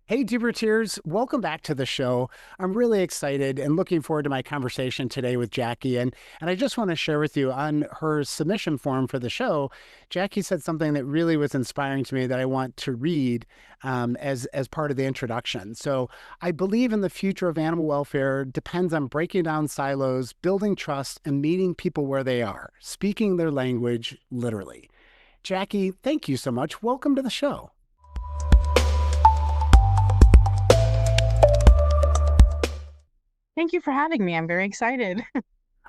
Hey, Dubertiers, welcome back to the show. I'm really excited and looking forward to my conversation today with Jackie. And I just want to share with you on her submission form for the show, Jackie said something that really was inspiring to me that I want to read as part of the introduction. So I believe in the future of animal welfare depends on breaking down silos, building trust, and meeting people where they are, speaking their language literally. Jackie, thank you so much. Welcome to the show. Thank you for having me. I'm very excited.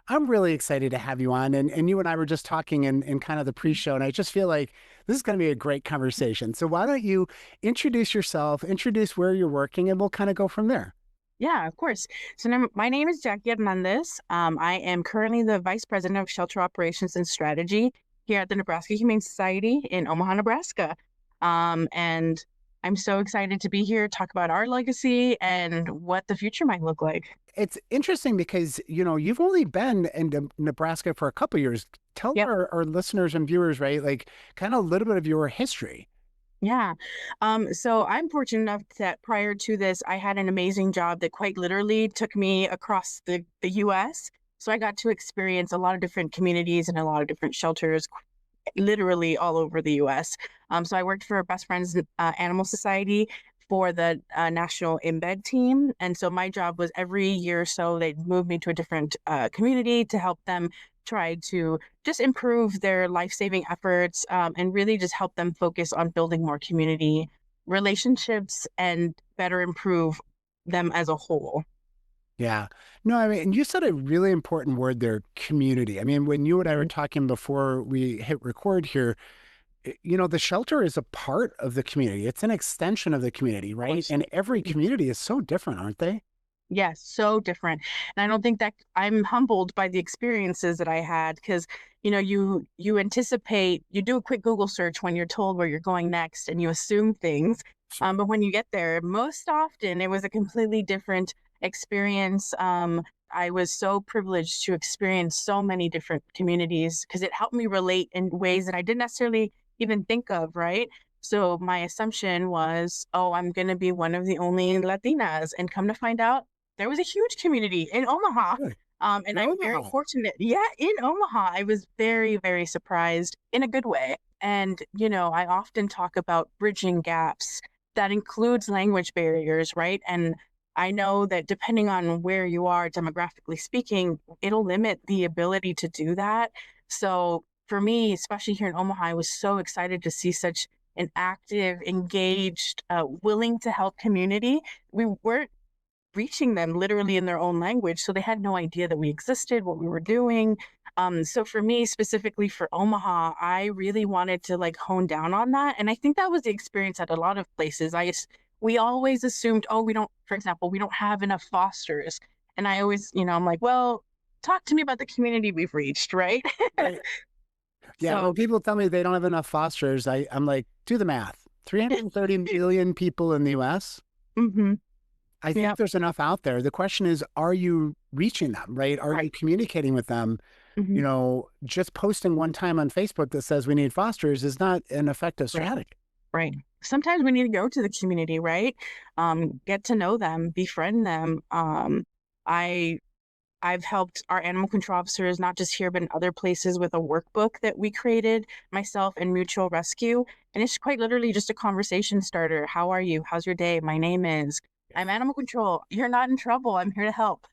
I'm really excited to have you on. And you and I were just talking in kind of the pre-show, and I just feel like this is going to be a great conversation. So why don't you introduce yourself, introduce where you're working, and we'll kind of go from there. Yeah, of course. So my name is Jakie Hernández. I am currently the Vice President of Shelter Operations and Strategy here at the Nebraska Humane Society in Omaha, Nebraska. And I'm so excited to be here, talk about our legacy and what the future might look like. It's interesting because, you've only been in Nebraska for a couple of years. Tell Yep. our listeners and viewers, right, like kind of a little bit of your history. Yeah. So I'm fortunate enough that prior to this, I had an amazing job that quite literally took me across the US. So I got to experience a lot of different communities and a lot of different shelters, literally all over the US. So I worked for Best Friends Animal Society for the national embed team. And so my job was every year or so, they'd move me to a different community to help them try to just improve their life-saving efforts and really just help them focus on building more community relationships and better improve them as a whole. Yeah. No, I mean, and you said a really important word there, community. I mean, when you and I were talking before we hit record here, the shelter is a part of the community. It's an extension of the community, right? And every community is so different, aren't they? Yes, so different. And I don't think that I'm humbled by the experiences that I had because, you anticipate, you do a quick Google search when you're told where you're going next and you assume things. But when you get there, most often it was a completely different experience. I was so privileged to experience so many different communities because it helped me relate in ways that I didn't necessarily even think of, right? So my assumption was, oh, I'm going to be one of the only Latinas. And come to find out, there was a huge community in Omaha. Really? And I'm very No. fortunate. Yeah, in Omaha, I was very, very surprised in a good way. And, I often talk about bridging gaps that includes language barriers, right? And I know that depending on where you are demographically speaking, it'll limit the ability to do that. So for me, especially here in Omaha, I was so excited to see such an active, engaged, willing to help community. We weren't reaching them literally in their own language. So they had no idea that we existed, what we were doing. So for me, specifically for Omaha, I really wanted to like hone down on that. And I think that was the experience at a lot of places. We always assumed, oh, we don't, for example, we don't have enough fosters. And I always, I'm like, well, talk to me about the community we've reached, right? Right. Yeah. When So, people tell me they don't have enough fosters, I'm like, do the math. 330 million people in the US. mm-hmm, I think yeah, there's enough out there. The question is, are you reaching them, right? Are you right. communicating with them? Mm-hmm, Just posting one time on Facebook that says we need fosters is not an effective right. strategy. Right. Sometimes we need to go to the community, right? Get to know them, befriend them. I I've helped our animal control officers, not just here, but in other places with a workbook that we created, myself and Mutual Rescue. And it's quite literally just a conversation starter. How are you? How's your day? My name is, I'm animal control. You're not in trouble. I'm here to help.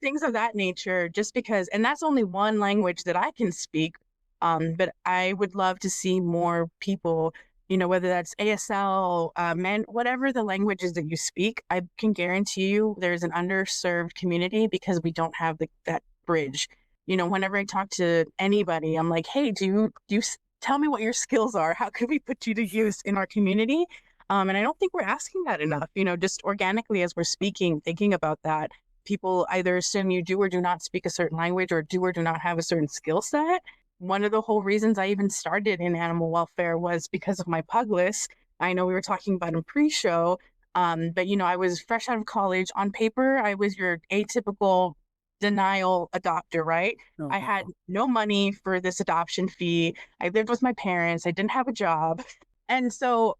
Things of that nature, just because, and that's only one language that I can speak. But I would love to see more people, whether that's ASL, men, whatever the languages that you speak, I can guarantee you there's an underserved community because we don't have that bridge. Whenever I talk to anybody, I'm like, hey, tell me what your skills are? How can we put you to use in our community? And I don't think we're asking that enough, just organically as we're speaking, thinking about that people either assume you do or do not speak a certain language or do or do not have a certain skill set. One of the whole reasons I even started in animal welfare was because of my pug list. I know we were talking about in pre-show, but I was fresh out of college. On paper, I was your atypical denial adopter, right? No, I had no. no money for this adoption fee. I lived with my parents. I didn't have a job. And so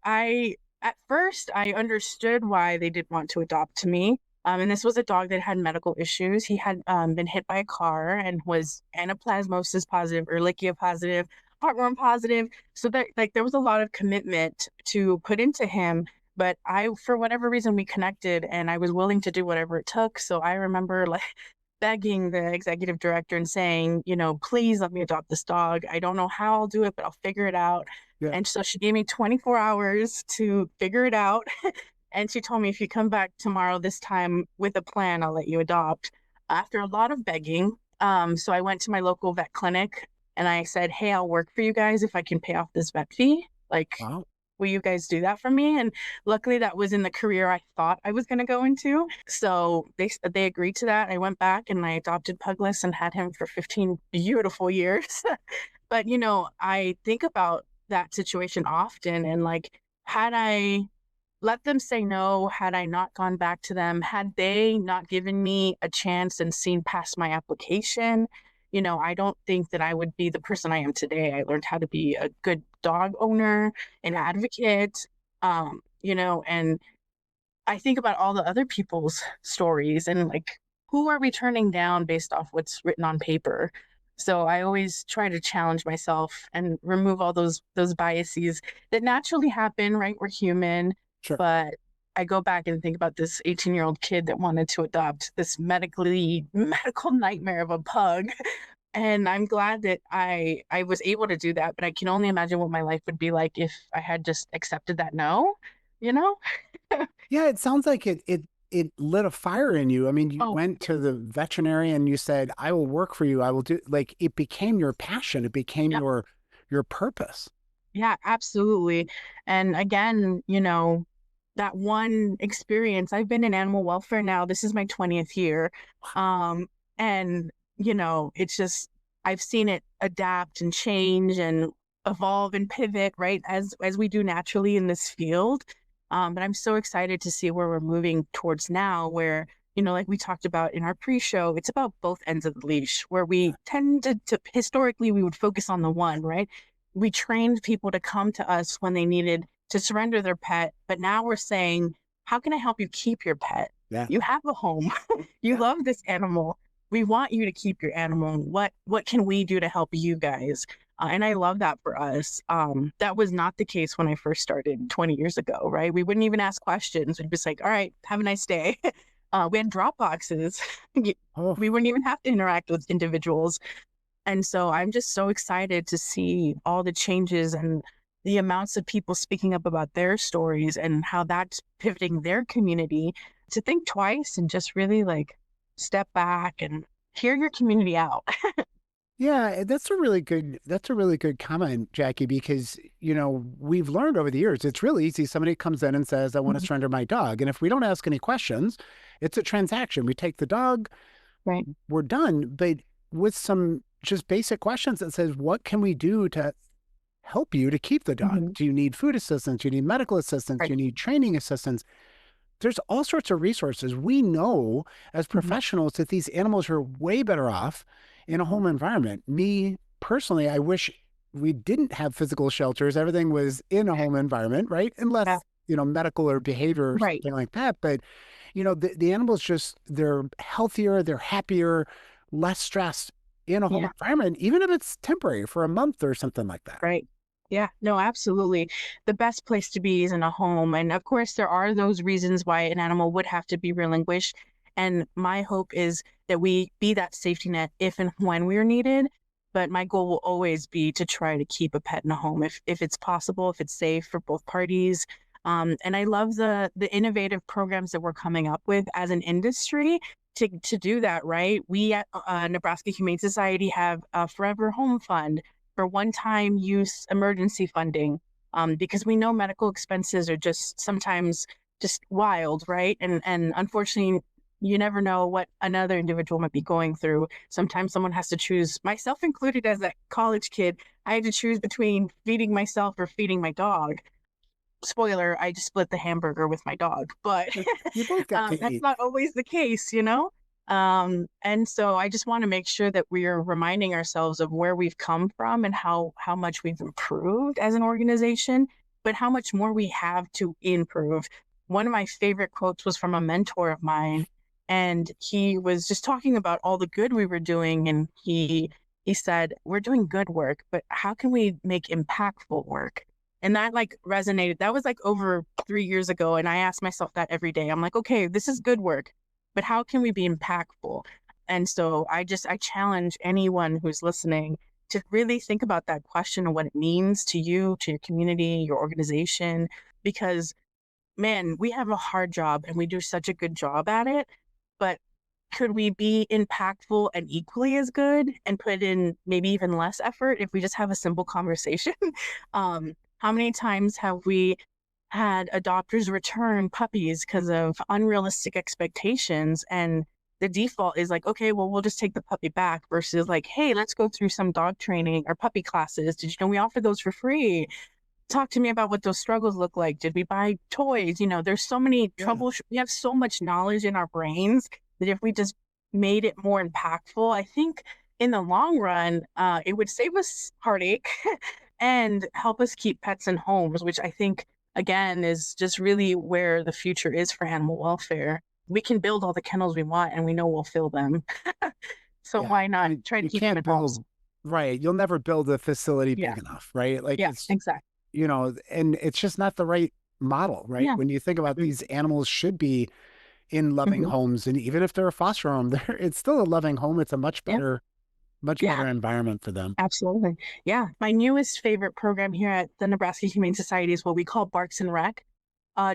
At first, I understood why they did want to adopt me. And this was a dog that had medical issues. He had been hit by a car and was anaplasmosis positive, Ehrlichia positive, heartworm positive. So that like there was a lot of commitment to put into him. But for whatever reason, we connected, and I was willing to do whatever it took. So I remember like begging the executive director and saying, please let me adopt this dog. I don't know how I'll do it, but I'll figure it out. Yeah. And so she gave me 24 hours to figure it out. And she told me, if you come back tomorrow, this time with a plan, I'll let you adopt. After a lot of begging, so I went to my local vet clinic and I said, hey, I'll work for you guys if I can pay off this vet fee. Like, Wow. will you guys do that for me? And luckily that was in the career I thought I was going to go into. So they agreed to that. I went back and I adopted Pugless and had him for 15 beautiful years. But, I think about that situation often, and like, had I let them say no, had I not gone back to them, had they not given me a chance and seen past my application, I don't think that I would be the person I am today. I learned how to be a good dog owner, an advocate, and I think about all the other people's stories and like, who are we turning down based off what's written on paper? So I always try to challenge myself and remove all those biases that naturally happen, right? We're human, Sure. but I go back and think about this 18-year-old kid that wanted to adopt this medical nightmare of a pug. And I'm glad that I was able to do that, but I can only imagine what my life would be like if I had just accepted that no, you know? Yeah, it sounds like it lit a fire in you. I mean, you Oh, went to the veterinarian, you said, I will work for you. I will do, like, it became your passion. It became yeah, your purpose. yeah, absolutely. And again, that one experience, I've been in animal welfare now. This is my 20th year. Um, and it's just I've seen it adapt and change and evolve and pivot, right? As we do naturally in this field. But I'm so excited to see where we're moving towards now, where, like we talked about in our pre-show, it's about both ends of the leash, where we tend to historically we would focus on the one, right? We trained people to come to us when they needed to surrender their pet, but now we're saying, how can I help you keep your pet? Yeah. You have a home. You Yeah. love this animal. We want you to keep your animal. What can we do to help you guys? And I love that for us. That was not the case when I first started 20 years ago, right? We wouldn't even ask questions. We'd just like, all right, have a nice day. We had drop boxes. Oh, We wouldn't even have to interact with individuals. And so I'm just so excited to see all the changes and the amounts of people speaking up about their stories and how that's pivoting their community to think twice and just really like step back and hear your community out. yeah, that's a really good comment, Jackie, because, we've learned over the years, it's really easy. Somebody comes in and says, I want to Mhm. surrender my dog. And if we don't ask any questions, it's a transaction. We take the dog, Right. we're done. But with some just basic questions that says, what can we do to help you to keep the dog? Hmm. Do you need food assistance? Do you need medical assistance? Do Right. you need training assistance? There's all sorts of resources. We know as Mhm. professionals that these animals are way better off in a home environment. Me personally, I wish we didn't have physical shelters. Everything was in a home environment, right? Yeah. Unless, medical or behavior or Right. something like that. But, the animals just, they're healthier, they're happier, less stressed in a home Yeah. environment, even if it's temporary for a month or something like that. Right. Yeah, no, absolutely. The best place to be is in a home. And of course, there are those reasons why an animal would have to be relinquished. And my hope is that we be that safety net if and when we are needed. But my goal will always be to try to keep a pet in a home if it's possible, if it's safe for both parties. And I love the innovative programs that we're coming up with as an industry to do that, right? We at Nebraska Humane Society have a Forever Home Fund for one-time use emergency funding, because we know medical expenses are just sometimes just wild, right? And unfortunately, you never know what another individual might be going through. Sometimes someone has to choose, myself included as a college kid, I had to choose between feeding myself or feeding my dog. Spoiler, I just split the hamburger with my dog, but You both got to that's eat. not always the case, you know? And so I just want to make sure that we are reminding ourselves of where we've come from and how much we've improved as an organization. but how much more we have to improve. One of my favorite quotes was from a mentor of mine, and he was just talking about all the good we were doing, and he said, "We're doing good work, but how can we make impactful work?" And that like resonated. That was like over 3 years ago. And I ask myself that every day. I'm like, okay, this is good work, but how can we be impactful? And so I challenge anyone who's listening to really think about that question and what it means to you, to your community, your organization, because man, we have a hard job and we do such a good job at it. But could we be impactful and equally as good and put in maybe even less effort if we just have a simple conversation? How many times have we had adopters return puppies because of unrealistic expectations? And the default is like, okay, well, we'll just take the puppy back versus like, hey, let's go through some dog training or puppy classes. Did you know we offer those for free? Talk to me about what those struggles look like. Did we buy toys? You know, there's so many Yeah. we have so much knowledge in our brains that if we just made it more impactful, I think in the long run, it would save us heartache and help us keep pets in homes, which I think, again, is just really where the future is for animal welfare. We can build all the kennels we want and we know we'll fill them. So Yeah. why not And try to you keep them in can't homes? build, right. You'll never build a facility Yeah. big enough, right? Like Yeah. it's, Exactly. and it's just not the right model, right? Yeah. When you think about these animals should be in loving Hmm. homes, and even if they're a foster home, it's still a loving home. It's a Yeah. much Yeah. better environment for them. Absolutely. Yeah. My newest favorite program here at the Nebraska Humane Society is what we call Barks and Rec.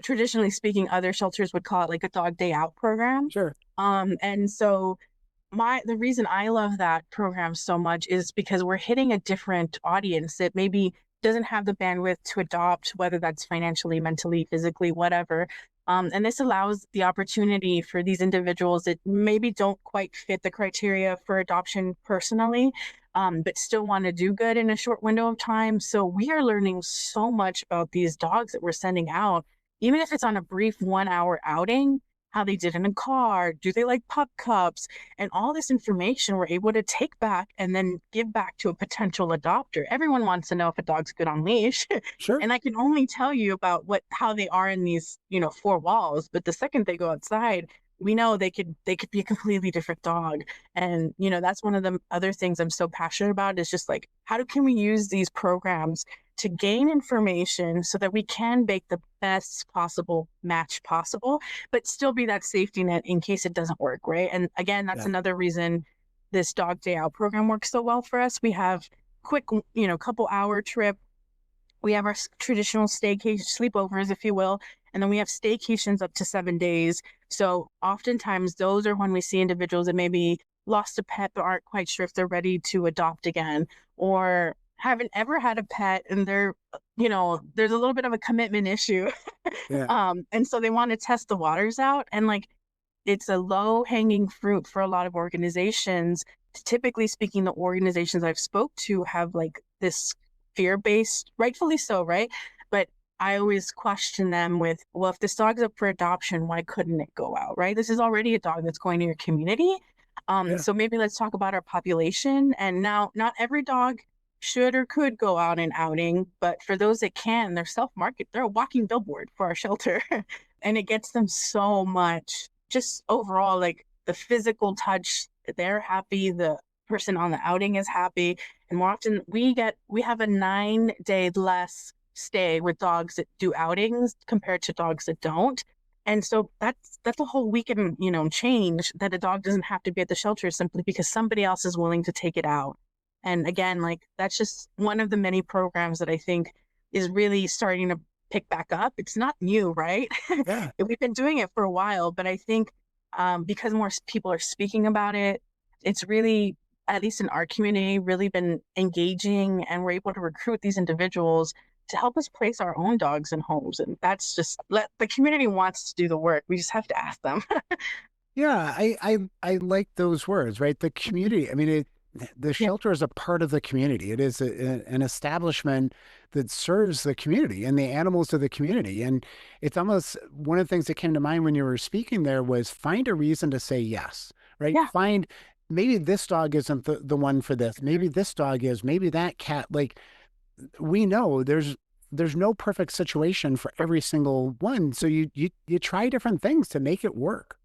Traditionally speaking, other shelters would call it like a dog day out program. Sure. And so the reason I love that program so much is because we're hitting a different audience that maybe doesn't have the bandwidth to adopt, whether that's financially, mentally, physically, whatever. And this allows the opportunity for these individuals that maybe don't quite fit the criteria for adoption personally, but still want to do good in a short window of time. So we are learning so much about these dogs that we're sending out, even if it's on a brief 1 hour outing, how they did in a car, do they like pup cups, and all this information we're able to take back and then give back to a potential adopter. Everyone wants to know if a dog's good on leash. Sure. And I can only tell you about how they are in these, four walls. But the second they go outside, we know they could be a completely different dog. And that's one of the other things I'm so passionate about is just like can we use these programs to gain information so that we can make the best possible match possible, but still be that safety net in case it doesn't work, right? And again, that's Yeah. another reason this dog day out program works so well for us. We have quick, couple hour trip. We have our traditional staycation sleepovers, if you will, and then we have staycations up to 7 days. So oftentimes those are when we see individuals that maybe lost a pet but aren't quite sure if they're ready to adopt again, or haven't ever had a pet and there's a little bit of a commitment issue. Yeah. And so they want to test the waters out. And like it's a low hanging fruit for a lot of organizations. Typically speaking, the organizations I've spoke to have like this fear based, rightfully so, right? But I always question them with, well, if this dog's up for adoption, why couldn't it go out, right? This is already a dog that's going to your community. Yeah. So maybe let's talk about our population. And now, not every dog should or could go out and outing, but for those that can, they're self market. They're a walking billboard for our shelter, and it gets them so much. Just overall, like the physical touch, they're happy. The person on the outing is happy, and more often we have a 9 day less stay with dogs that do outings compared to dogs that don't. And so that's a whole weekend, change that a dog doesn't have to be at the shelter simply because somebody else is willing to take it out. And again, like that's just one of the many programs that I think is really starting to pick back up. It's not new, right? Yeah. We've been doing it for a while, but I think because more people are speaking about it, it's really, at least in our community, really been engaging, and we're able to recruit these individuals to help us place our own dogs in homes. And that's just the community wants to do the work. We just have to ask them. Yeah, I like those words, right? The community. I mean, the Yeah. shelter is a part of the community. It is an establishment that serves the community and the animals of the community. And it's almost one of the things that came to mind when you were speaking there was find a reason to say yes, right? Yeah. Find maybe this dog isn't the one for this. Maybe this dog is, maybe that cat. Like we know there's there's no perfect situation for every single one. So you try different things to make it work.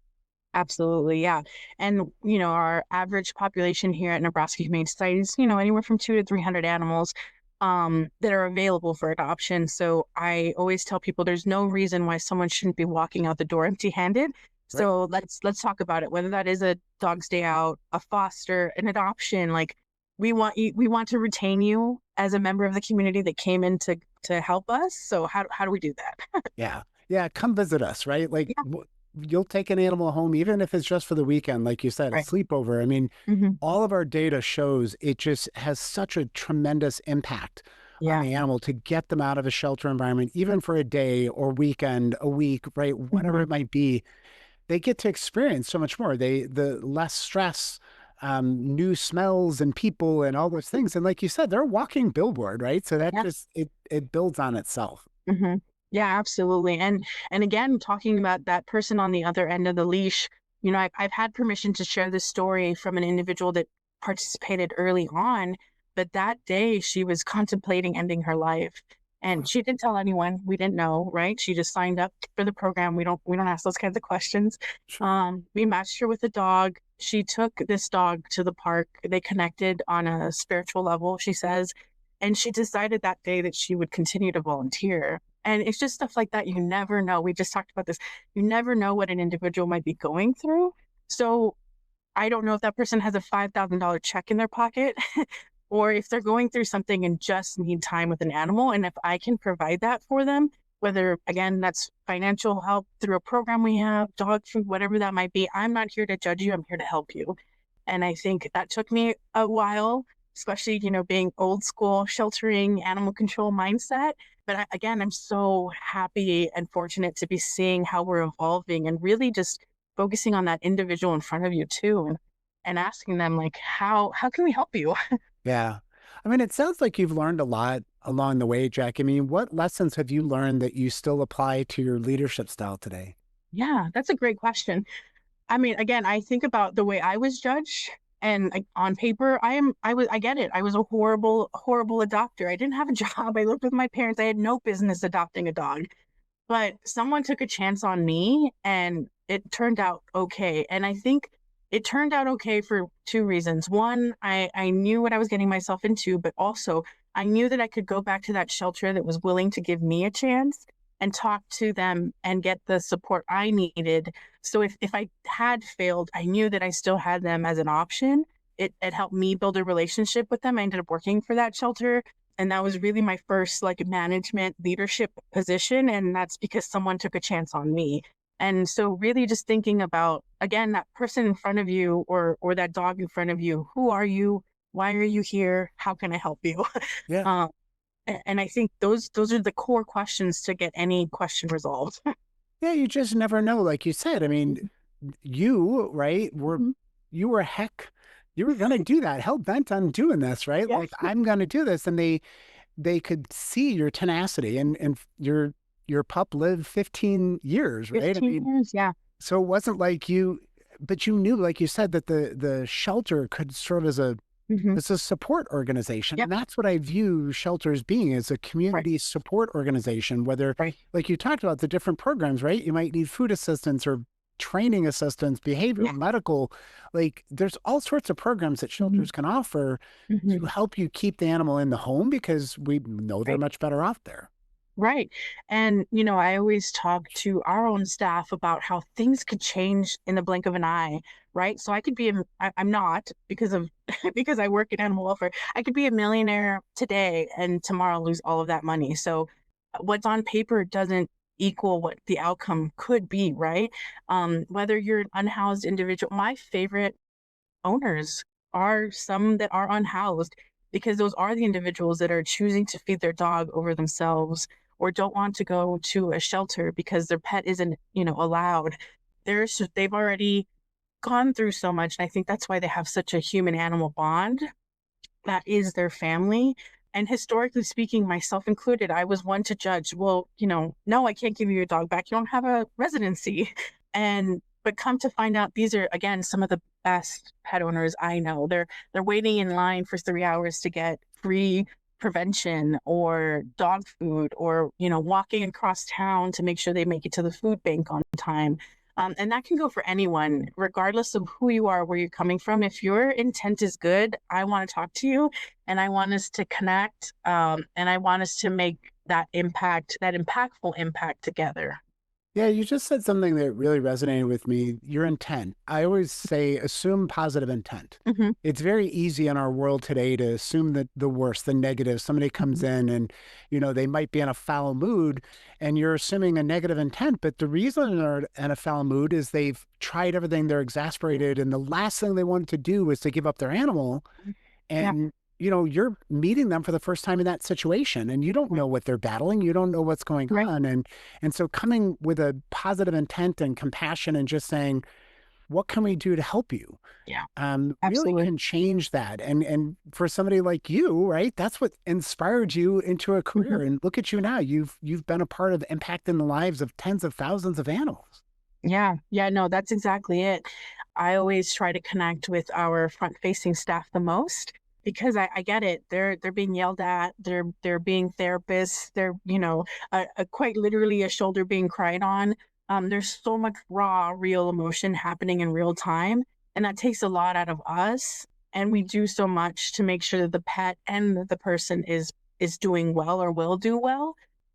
Absolutely, yeah. And, our average population here at Nebraska Humane Society is, anywhere from 200 to 300 animals that are available for adoption. So I always tell people there's no reason why someone shouldn't be walking out the door empty-handed. Right. So let's talk about it. Whether that is a dog's day out, a foster, an adoption, like we want to retain you as a member of the community that came in to help us. So how do we do that? Yeah. Yeah. Come visit us, right? Like Yeah, you'll take an animal home, even if it's just for the weekend, like you said, a right. sleepover. I mean, Hmm. all of our data shows it just has such a tremendous impact on Yeah. the animal to get them out of a shelter environment, even for a day or weekend, a week, right? Whatever Hmm. it might be, they get to experience so much more. The less stress, new smells and people and all those things. And like you said, they're a walking billboard, right? So that Yeah. just it builds on itself. Hmm. Yeah, absolutely. And again, talking about that person on the other end of the leash, I've had permission to share this story from an individual that participated early on, but that day she was contemplating ending her life. And she didn't tell anyone. We didn't know, right? She just signed up for the program. We don't ask those kinds of questions. Sure. We matched her with a dog. She took this dog to the park. They connected on a spiritual level, she says, and she decided that day that she would continue to volunteer. And it's just stuff like that. You never know. We just talked about this. You never know what an individual might be going through. So I don't know if that person has a $5,000 check in their pocket or if they're going through something and just need time with an animal. And if I can provide that for them, whether again, that's financial help through a program we have, dog food, whatever that might be, I'm not here to judge you. I'm here to help you. And I think that took me a while, especially, being old school, sheltering, animal control mindset. But again, I'm so happy and fortunate to be seeing how we're evolving and really just focusing on that individual in front of you too. And asking them like, how can we help you? Yeah. I mean, it sounds like you've learned a lot along the way, Jack. I mean, what lessons have you learned that you still apply to your leadership style today? Yeah, that's a great question. I mean, again, I think about the way I was judged, and like, on paper, I get it. I was a horrible adopter. I didn't have a job. I lived with my parents. I had no business adopting a dog. But someone took a chance on me and it turned out okay. And I think it turned out okay for two reasons. One, I knew what I was getting myself into, but also I knew that I could go back to that shelter that was willing to give me a chance and talk to them and get the support I needed. So if I had failed, I knew that I still had them as an option. It helped me build a relationship with them. I ended up working for that shelter, and that was really my first like management leadership position, and that's because someone took a chance on me. And so really just thinking about, again, that person in front of you or that dog in front of you, who are you, why are you here, how can I help you? Yeah. um, and I think those are the core questions to get any question resolved. Yeah, you just never know. Like you said, I mean, you, right, Mhm. you were heck, you were gonna do that, hell bent on doing this, right? Yeah, Like I'm gonna do this. And they could see your tenacity and your pup lived 15 years, right? I 15 mean, years, yeah. so it wasn't like you, but you knew, like you said, that the shelter could serve as Hmm. a support organization. Yep. And that's what I view shelters being, as a Right, community support organization, whether, right. like you talked about the different programs, right? You might need food assistance or training assistance, Yeah. behavioral, medical, like there's all sorts of programs that Hmm. shelters can offer Hmm. to help you keep the animal in the home because we know they're Right. much better off there. Right. And, I always talk to our own staff about how things could change in the blink of an eye, right? So I could be, I'm not because of, because I work in animal welfare. I could be a millionaire today and tomorrow lose all of that money. So what's on paper doesn't equal what the outcome could be, right? Whether you're an unhoused individual, my favorite owners are some that are unhoused because those are the individuals that are choosing to feed their dog over themselves or don't want to go to a shelter because their pet isn't, allowed. They've already gone through so much. And I think that's why they have such a human animal bond that is their family. And historically speaking, myself included, I was one to judge, well, no, I can't give you your dog back. You don't have a residency. But come to find out, these are again some of the best pet owners I know. They're waiting in line for 3 hours to get free prevention or dog food or, walking across town to make sure they make it to the food bank on time. And that can go for anyone, regardless of who you are, where you're coming from. If your intent is good, I want to talk to you and I want us to connect, and I want us to make that impactful impact together. Yeah, you just said something that really resonated with me. Your intent. I always say assume positive intent. Hmm. It's very easy in our world today to assume that the worst, the negative. Somebody comes in and, they might be in a foul mood and you're assuming a negative intent. But the reason they're in a foul mood is they've tried everything, they're exasperated. And the last thing they wanted to do was to give up their animal. Yeah. And you're meeting them for the first time in that situation and you don't know what they're battling. You don't know what's going Right. on. And so coming with a positive intent and compassion and just saying, what can we do to help you? Yeah. Really Absolutely. can change that. And for somebody like you, right, that's what inspired you into a career. Hmm. And look at you now. You've been a part of impacting the lives of tens of thousands of animals. Yeah. Yeah. No, that's exactly it. I always try to connect with our front facing staff the most because I get it. They're being yelled at. They're being therapists. They're, quite literally a shoulder being cried on. There's so much raw, real emotion happening in real time. And that takes a lot out of us. And we do so much to make sure that the pet and the person is doing well or will do well.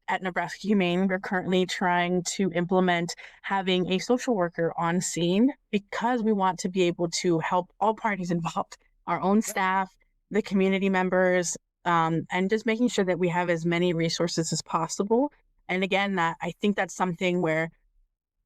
At Nebraska Humane, we're currently trying to implement having a social worker on scene because we want to be able to help all parties involved, our own staff, the community members, and just making sure that we have as many resources as possible. And again, that I think that's something where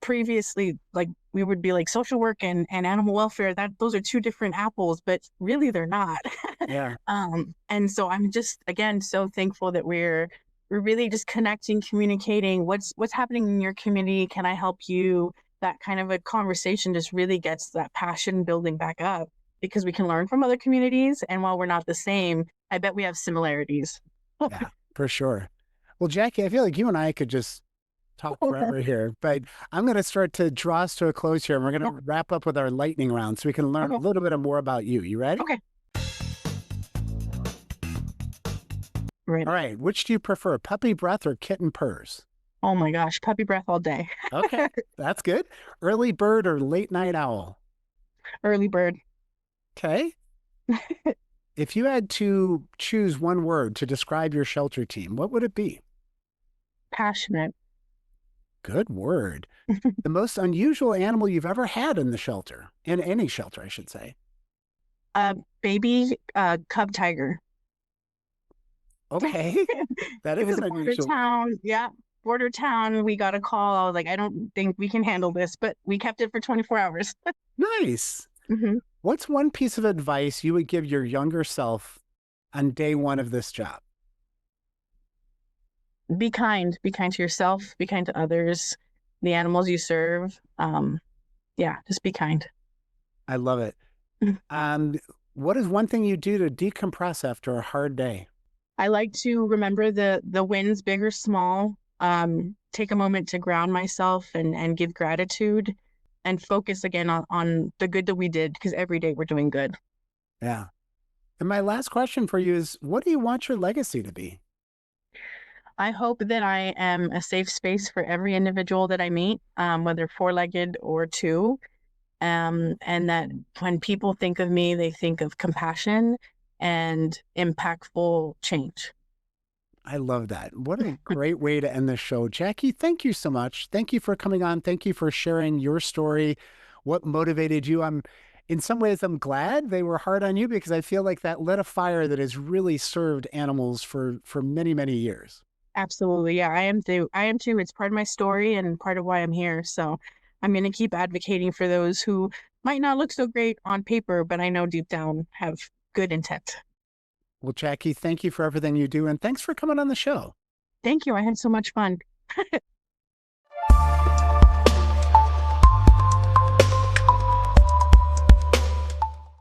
previously, like, we would be like social work and animal welfare, that those are two different apples, but really they're not. Yeah. And so I'm just again so thankful that we're really just connecting, communicating what's happening in your community. Can I help you? That kind of a conversation just really gets that passion building back up because we can learn from other communities. And while we're not the same, I bet we have similarities. Yeah, for sure. Well, Jackie, I feel like you and I could just talk forever here, but I'm going to start to draw us to a close here and we're going to wrap up with our lightning round so we can learn a Okay. little bit more about you. You ready? Okay. Right. All right. Which do you prefer, puppy breath or kitten purrs? Oh my gosh, puppy breath all day. Okay, that's good. Early bird or late night owl? Early bird. Okay. If you had to choose one word to describe your shelter team, what would it be? Passionate. Good word. The most unusual animal you've ever had in the shelter, in any shelter, I should say. Baby cub tiger. Okay. That It is was an a border unusual. town. Yeah, border town. We got a call. I was like, I don't think we can handle this, but we kept it for 24 hours. Nice. Hmm. What's one piece of advice you would give your younger self on day one of this job? Be kind. Be kind to yourself. Be kind to others, the animals you serve. Yeah, just be kind. I love it. Um, what is one thing you do to decompress after a hard day? I like to remember the wins, big or small. Take a moment to ground myself and give gratitude and focus again on the good that we did because every day we're doing good. Yeah. And my last question for you is, what do you want your legacy to be? I hope that I am a safe space for every individual that I meet, whether four-legged or two. And that when people think of me, they think of compassion and impactful change. I love that. What a great way to end the show. Jackie, thank you so much. Thank you for coming on. Thank you for sharing your story, what motivated you. In some ways, I'm glad they were hard on you because I feel like that lit a fire that has really served animals for many, many years. Absolutely. Yeah, I am too. I am too. It's part of my story and part of why I'm here. So I'm going to keep advocating for those who might not look so great on paper, but I know deep down have good intent. Well, Jackie, thank you for everything you do. And thanks for coming on the show. Thank you. I had so much fun.